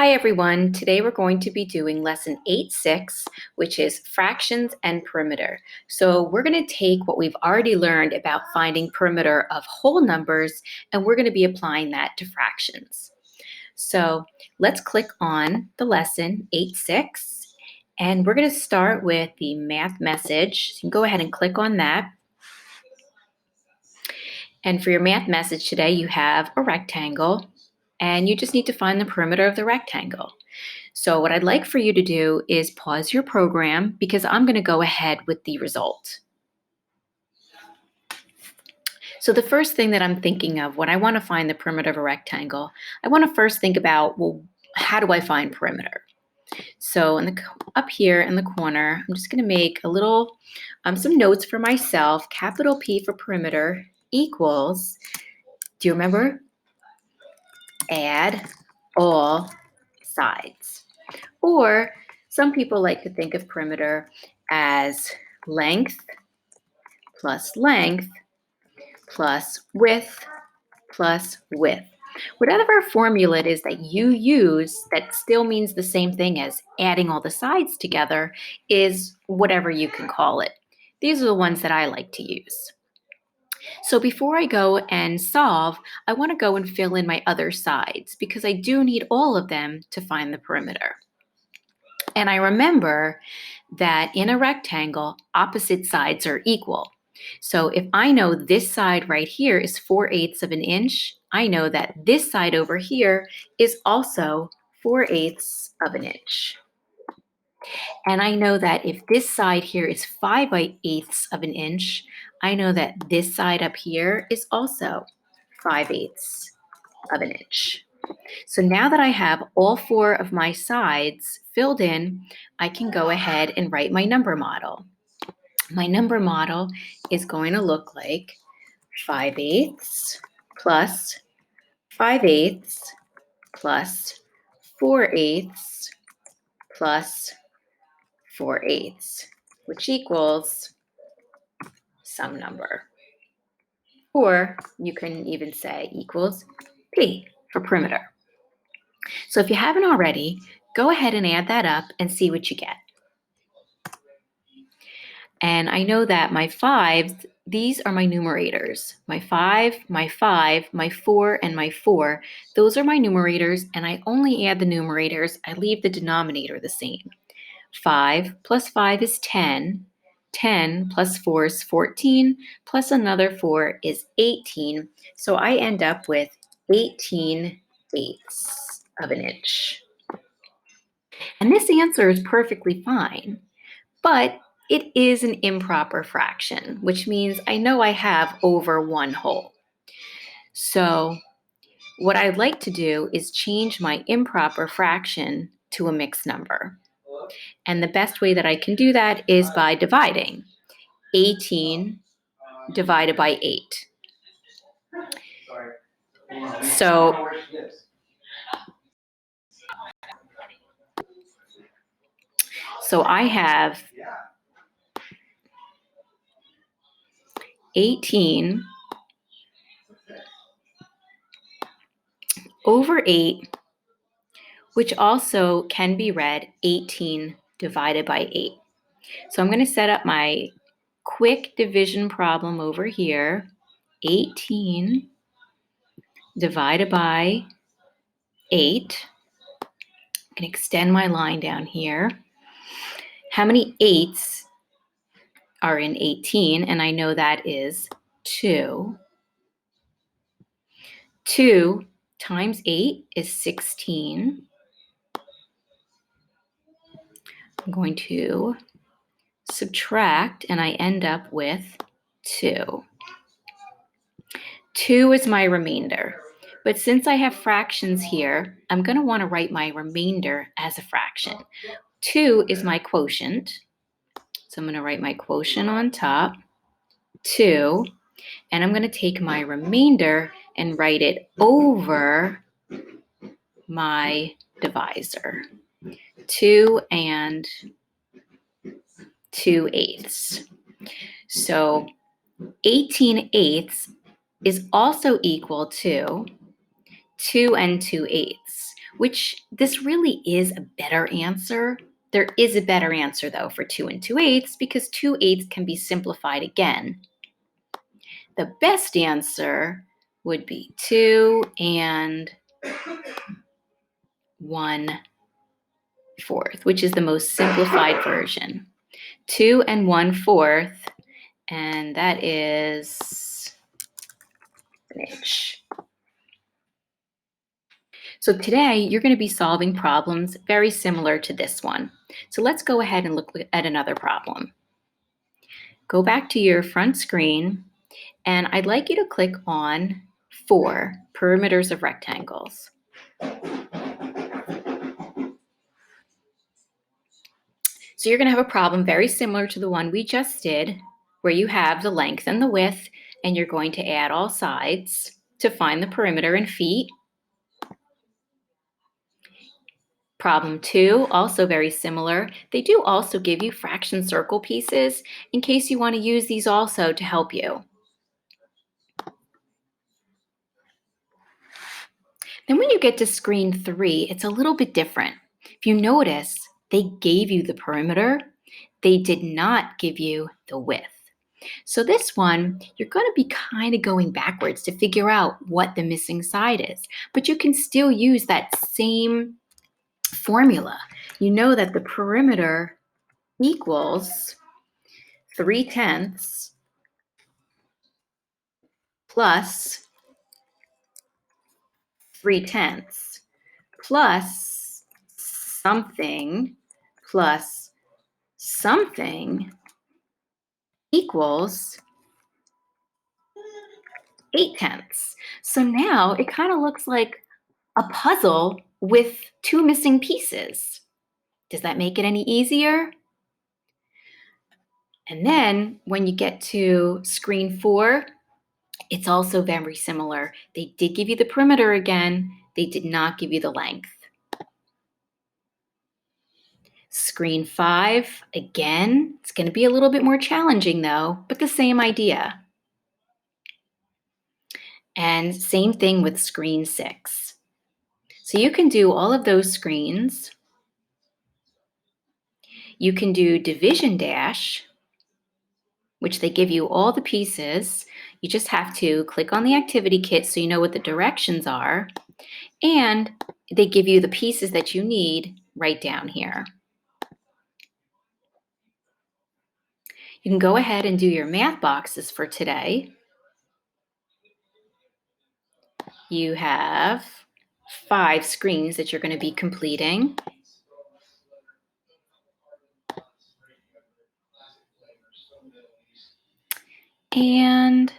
Hi everyone, today we're going to be doing lesson 8-6, which is fractions and perimeter. So we're going to take what we've already learned about finding perimeter of whole numbers, and we're going to be applying that to fractions. So let's click on the lesson 8-6, and we're going to start with the math message. So you can go ahead and click on that. And for your math message today, you have a rectangle, and you just need to find the perimeter of the rectangle. So what I'd like for you to do is pause your program because I'm going to go ahead with the result. So the first thing that I'm thinking of when I want to find the perimeter of a rectangle, I want to first think about, well, how do I find perimeter? So up here in the corner, I'm just going to make a little, some notes for myself. Capital P for perimeter equals, do you remember? Add all sides. Or some people like to think of perimeter as length plus width plus width. Whatever formula it is that you use that still means the same thing as adding all the sides together is whatever you can call it. These are the ones that I like to use. So before I go and solve, I want to go and fill in my other sides because I do need all of them to find the perimeter. And I remember that in a rectangle, opposite sides are equal. So if I know this side right here is 4/8 of an inch, I know that this side over here is also 4/8 of an inch. And I know that if this side here is 5/8 of an inch, I know that this side up here is also 5/8 of an inch. So now that I have all four of my sides filled in, I can go ahead and write my number model. My number model is going to look like 5/8 plus 5/8 plus 4/8 plus 4/8, which equals some number. Or you can even say equals P for perimeter. So if you haven't already, go ahead and add that up and see what you get. And I know that my 5s, these are my numerators. My 5, my 4, and my 4. Those are my numerators, and I only add the numerators. I leave the denominator the same. 5 plus 5 is 10. 10 plus 4 is 14, plus another 4 is 18. So I end up with 18/8 of an inch. And this answer is perfectly fine, but it is an improper fraction, which means I know I have over one whole. So what I'd like to do is change my improper fraction to a mixed number. And the best way that I can do that is by dividing. 18 divided by 8. So I have 18 over 8, which also can be read 18 divided by 8. So I'm going to set up my quick division problem over here. 18 divided by 8. I can extend my line down here. How many 8s are in 18? And I know that is 2. 2 times 8 is 16. I'm going to subtract, and I end up with 2. 2 is my remainder. But since I have fractions here, I'm going to want to write my remainder as a fraction. 2 is my quotient. So I'm going to write my quotient on top, 2, and I'm going to take my remainder and write it over my divisor, 2 and 2/8. So 18/8 is also equal to 2 and 2/8, which this really is a better answer. There is a better answer though for 2 and 2/8 because 2/8 can be simplified again. The best answer would be 2 and 1/4, which is the most simplified version. 2 and 1/4, and that is an inch. So today you're going to be solving problems very similar to this one. So let's go ahead and look at another problem. Go back to your front screen, and I'd like you to click on 4 perimeters of rectangles. So you're going to have a problem very similar to the one we just did, where you have the length and the width, and you're going to add all sides to find the perimeter in feet. Problem 2, also very similar. They do also give you fraction circle pieces in case you want to use these also to help you. Then when you get to screen 3, it's a little bit different. If you notice, they gave you the perimeter. They did not give you the width. So this one, you're going to be kind of going backwards to figure out what the missing side is. But you can still use that same formula. You know that the perimeter equals 3/10 plus 3/10 plus something plus something equals 8/10. So now it kind of looks like a puzzle with 2 missing pieces. Does that make it any easier? And then when you get to screen 4, it's also very similar. They did give you the perimeter again. They did not give you the length. Screen 5, again, it's going to be a little bit more challenging though, but the same idea. And same thing with screen 6. So you can do all of those screens. You can do division dash, which they give you all the pieces. You just have to click on the activity kit so you know what the directions are. And they give you the pieces that you need right down here. You can go ahead and do your math boxes for today. You have 5 screens that you're going to be completing. And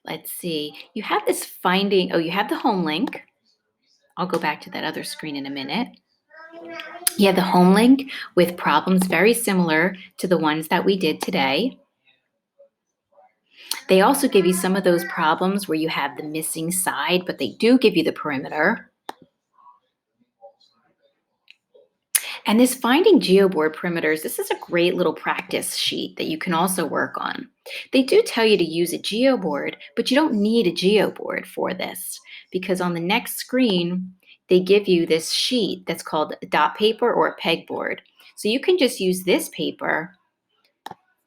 let's see, you have this finding, you have the home link. I'll go back to that other screen in a minute. You have the home link with problems very similar to the ones that we did today. They also give you some of those problems where you have the missing side, but they do give you the perimeter. And this finding geoboard perimeters, this is a great little practice sheet that you can also work on. They do tell you to use a geoboard, but you don't need a geoboard for this because on the next screen, they give you this sheet that's called dot paper or a pegboard. So you can just use this paper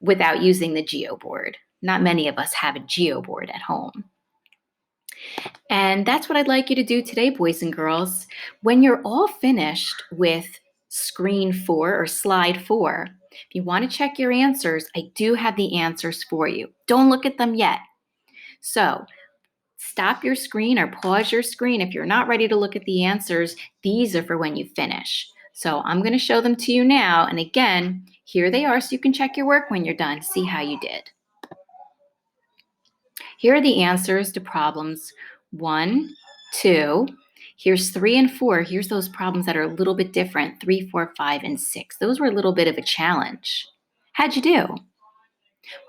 without using the geoboard. Not many of us have a geoboard at home. And that's what I'd like you to do today, boys and girls. When you're all finished with screen 4 or slide 4, if you want to check your answers, I do have the answers for you. Don't look at them yet. So stop your screen or pause your screen. If you're not ready to look at the answers, these are for when you finish. So I'm going to show them to you now. And again, here they are so you can check your work when you're done, see how you did. Here are the answers to problems 1, 2. Here's 3 and 4. Here's those problems that are a little bit different, 3, 4, 5, and 6. Those were a little bit of a challenge. How'd you do?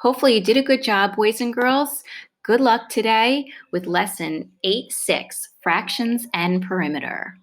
Hopefully you did a good job, boys and girls. Good luck today with lesson 8-6, fractions and perimeter.